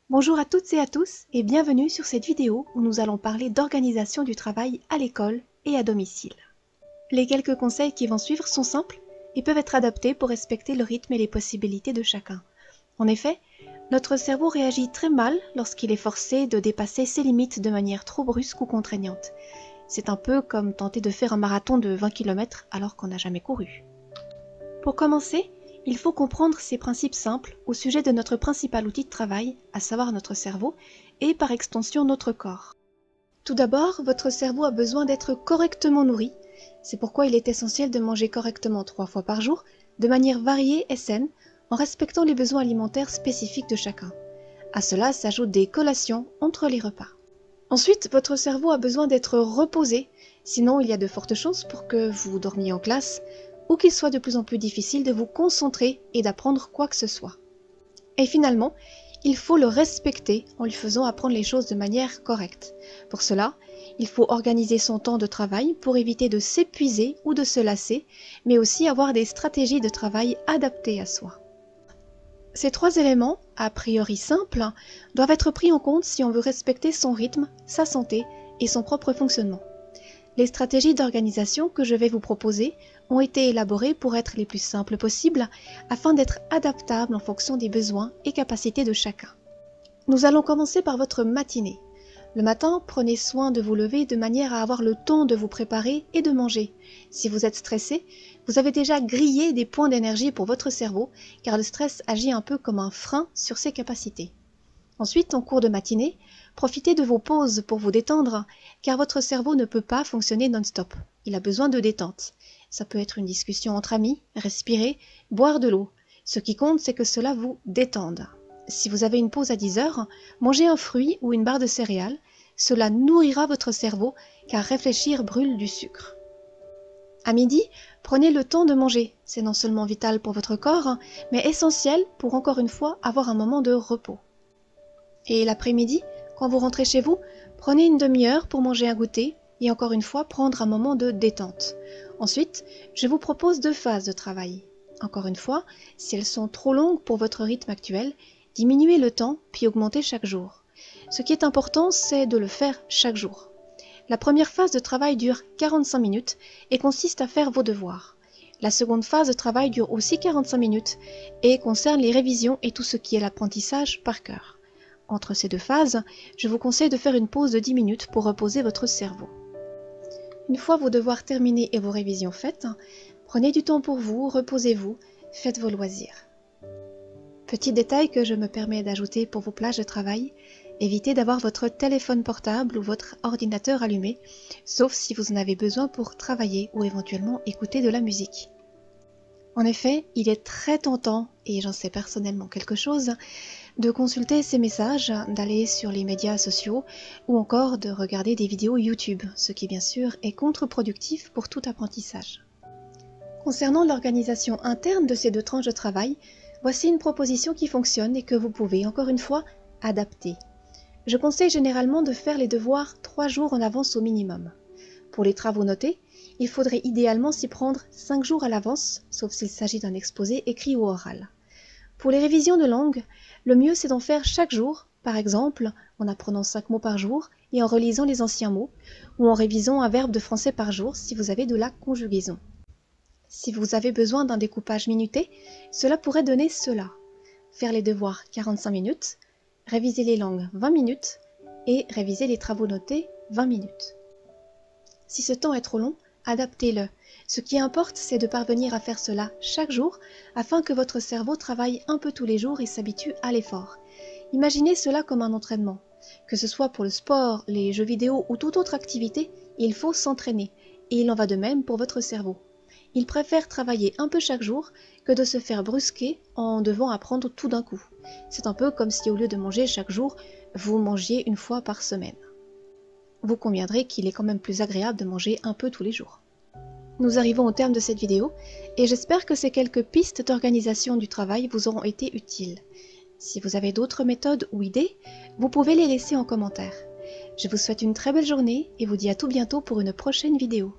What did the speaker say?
Bonjour à toutes et à tous et bienvenue sur cette vidéo où nous allons parler d'organisation du travail à l'école et à domicile. Les quelques conseils qui vont suivre sont simples et peuvent être adaptés pour respecter le rythme et les possibilités de chacun. En effet, notre cerveau réagit très mal lorsqu'il est forcé de dépasser ses limites de manière trop brusque ou contraignante. C'est un peu comme tenter de faire un marathon de 20 km alors qu'on n'a jamais couru. Pour commencer, il faut comprendre ces principes simples au sujet de notre principal outil de travail, à savoir notre cerveau, et par extension notre corps. Tout d'abord, votre cerveau a besoin d'être correctement nourri. C'est pourquoi il est essentiel de manger correctement 3 fois par jour, de manière variée et saine, en respectant les besoins alimentaires spécifiques de chacun. À cela s'ajoutent des collations entre les repas. Ensuite, votre cerveau a besoin d'être reposé, sinon il y a de fortes chances pour que vous dormiez en classe, ou qu'il soit de plus en plus difficile de vous concentrer et d'apprendre quoi que ce soit. Et finalement, il faut le respecter en lui faisant apprendre les choses de manière correcte. Pour cela, il faut organiser son temps de travail pour éviter de s'épuiser ou de se lasser, mais aussi avoir des stratégies de travail adaptées à soi. Ces 3 éléments, a priori simples, doivent être pris en compte si on veut respecter son rythme, sa santé et son propre fonctionnement. Les stratégies d'organisation que je vais vous proposer ont été élaborées pour être les plus simples possibles afin d'être adaptables en fonction des besoins et capacités de chacun. Nous allons commencer par votre matinée. Le matin, prenez soin de vous lever de manière à avoir le temps de vous préparer et de manger. Si vous êtes stressé, vous avez déjà grillé des points d'énergie pour votre cerveau car le stress agit un peu comme un frein sur ses capacités. Ensuite, en cours de matinée, profitez de vos pauses pour vous détendre, car votre cerveau ne peut pas fonctionner non-stop. Il a besoin de détente. Ça peut être une discussion entre amis, respirer, boire de l'eau. Ce qui compte, c'est que cela vous détende. Si vous avez une pause à 10 heures, mangez un fruit ou une barre de céréales. Cela nourrira votre cerveau, car réfléchir brûle du sucre. À midi, prenez le temps de manger. C'est non seulement vital pour votre corps, mais essentiel pour encore une fois avoir un moment de repos. Et l'après-midi, quand vous rentrez chez vous, prenez une demi-heure pour manger un goûter et encore une fois prendre un moment de détente. Ensuite, je vous propose 2 phases de travail. Encore une fois, si elles sont trop longues pour votre rythme actuel, diminuez le temps puis augmentez chaque jour. Ce qui est important, c'est de le faire chaque jour. La première phase de travail dure 45 minutes et consiste à faire vos devoirs. La seconde phase de travail dure aussi 45 minutes et concerne les révisions et tout ce qui est l'apprentissage par cœur. Entre ces 2 phases, je vous conseille de faire une pause de 10 minutes pour reposer votre cerveau. Une fois vos devoirs terminés et vos révisions faites, prenez du temps pour vous, reposez-vous, faites vos loisirs. Petit détail que je me permets d'ajouter pour vos plages de travail, évitez d'avoir votre téléphone portable ou votre ordinateur allumé, sauf si vous en avez besoin pour travailler ou éventuellement écouter de la musique. En effet, il est très tentant, et j'en sais personnellement quelque chose, de consulter ces messages, d'aller sur les médias sociaux ou encore de regarder des vidéos YouTube, ce qui bien sûr est contre-productif pour tout apprentissage. Concernant l'organisation interne de ces 2 tranches de travail, voici une proposition qui fonctionne et que vous pouvez, encore une fois, adapter. Je conseille généralement de faire les devoirs 3 jours en avance au minimum. Pour les travaux notés, il faudrait idéalement s'y prendre 5 jours à l'avance, sauf s'il s'agit d'un exposé écrit ou oral. Pour les révisions de langue, le mieux c'est d'en faire chaque jour, par exemple en apprenant 5 mots par jour et en relisant les anciens mots, ou en révisant un verbe de français par jour si vous avez de la conjugaison. Si vous avez besoin d'un découpage minuté, cela pourrait donner cela. Faire les devoirs 45 minutes, réviser les langues 20 minutes et réviser les travaux notés 20 minutes. Si ce temps est trop long, adaptez-le. Ce qui importe, c'est de parvenir à faire cela chaque jour afin que votre cerveau travaille un peu tous les jours et s'habitue à l'effort. Imaginez cela comme un entraînement. Que ce soit pour le sport, les jeux vidéo ou toute autre activité, il faut s'entraîner. Et il en va de même pour votre cerveau. Il préfère travailler un peu chaque jour que de se faire brusquer en devant apprendre tout d'un coup. C'est un peu comme si au lieu de manger chaque jour, vous mangiez une fois par semaine. Vous conviendrez qu'il est quand même plus agréable de manger un peu tous les jours. Nous arrivons au terme de cette vidéo et j'espère que ces quelques pistes d'organisation du travail vous auront été utiles. Si vous avez d'autres méthodes ou idées, vous pouvez les laisser en commentaire. Je vous souhaite une très belle journée et vous dis à tout bientôt pour une prochaine vidéo.